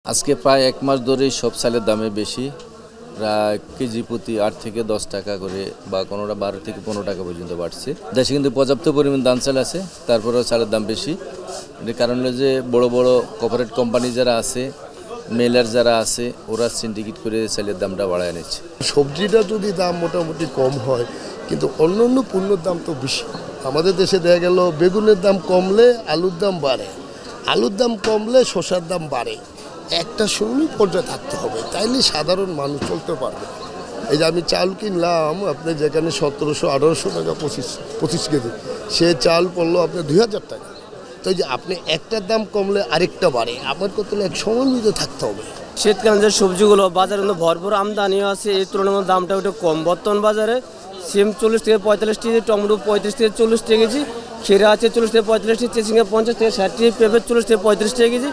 আজকে প্রায় ১ মাস ধরেই সব চালের দামে বেশি, প্রায় কেজি প্রতি ৮ থেকে ১০ টাকা করে বা কোনোটা ১২ থেকে ১৫ টাকা পর্যন্ত বাড়ছে। দেশে কিন্তু পর্যাপ্ত পরিমাণ ধান চাল আছে, তারপরেও চালের দাম বেশি। এর কারণ হলো যে বড় বড় কর্পোরেট কোম্পানি যারা আছে, মেলার যারা আছে, ওরা সিন্ডিকেট করে চালের দামটা বাড়ায় নিচ্ছে। সবজিটা যদি দাম মোটামুটি কম হয়, কিন্তু অন্যান্য পণ্যের দাম তো বেশি। আমাদের দেশে দেখা গেল বেগুনের দাম কমলে আলুর দাম বাড়ে, আলুর দাম কমলে শসার দাম বাড়ে। একটা শূন্য পর্যায়ে থাকতে হবে, তাইলে সাধারণ মানুষ চলতে পারবে। এই যে আমি চাল কিনলাম আপনি যেখানে ১৭০০-১৮০০ টাকা ২৫ কেজি, সে চাল পড়লো আপনার ২০০০ টাকা। তো যে আপনি একটার দাম কমলে আরেকটা বাড়ে, আমার কত এক সমন্বিত থাকতে হবে। শীতকালীন যে সবজিগুলো বাজারে ভরপুর আমদানিও আছে, এই তুলনায় দামটা একটু কম। বর্তমান বাজারে সিম ৪০ থেকে ৪৫ কেজি, টমেটো ৩৫ থেকে ৪০ টাকা কেজি, ক্ষীরা আছে ৪০ থেকে ৩৫ টাকা, চিচিঙ্গা ৫০ থেকে ৬০ টাকা, পেঁপে ৪০ থেকে ৩৫ টাকা কেজি।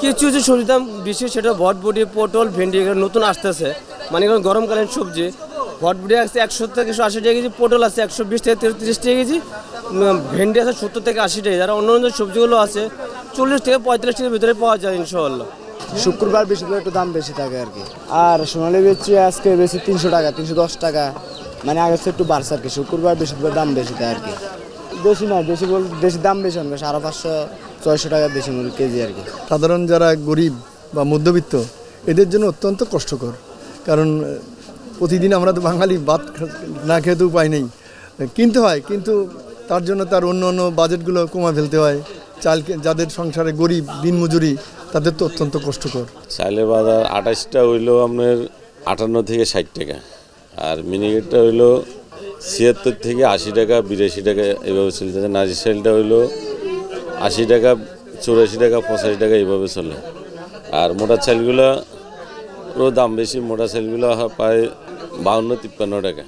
কিছু কিছু সবজির দাম বেশি, সেটা ভটভটি, পটল, ভেন্ডি এগুলো নতুন আসতেছে, মানে এগুলো গরমকালীন সবজি। ভটভটি আছে ১০০ থেকে ১৮০ টাকা কেজি, পটল আছে ১২০ থেকে ৩৩ টাকা কেজি, ভেন্ডি আছে ৭০ থেকে ৮০ টাকা। যারা অন্য অন্য সবজিগুলো আছে ৪০ থেকে ৩৫ টাকার ভিতরে পাওয়া যায় ইনশাআল্লাহ। শুক্রবার বেশি করে একটু দাম বেশি থাকে আর কি। আর সোনালী বেচছি আজকে বেশি ৩০০ টাকা, ৩১০ টাকা, মানে আগে একটু বাড়ছে আর কি। শুক্রবার বেশি করে দাম বেশি থাকে আর কি। বেশি না, বেশি দাম বেশি হবে, ৫৫০-৬০০ টাকা বেশি মূল্য কেজি আর কি। সাধারণ যারা গরিব বা মধ্যবিত্ত, এদের জন্য অত্যন্ত কষ্টকর। কারণ প্রতিদিন আমরা তো বাঙালি, ভাত না খেয়ে তো উপায় নেই, কিনতে হয়, কিন্তু তার জন্য তার অন্য অন্য বাজেটগুলো কমা ফেলতে হয়। চাল যাদের সংসারে গরিব দিনমজুরি, তাদের তো অত্যন্ত কষ্টকর। চালের বাজার ২৮টা হইলো আপনার ৫৮ থেকে ৬০ টাকা, আর মিনিকেটটা হইলো ৭৬ থেকে ৮০ টাকা, ৮২ টাকা এভাবে চলতেছে। নাজির চালটা হইলো ৮০ টাকা, ৮৪ টাকা, ৮৫ টাকা এইভাবে চলে। আর মোটা চালগুলোরও দাম বেশি, মোটা চালগুলো প্রায় ৫২-৫৩ টাকা।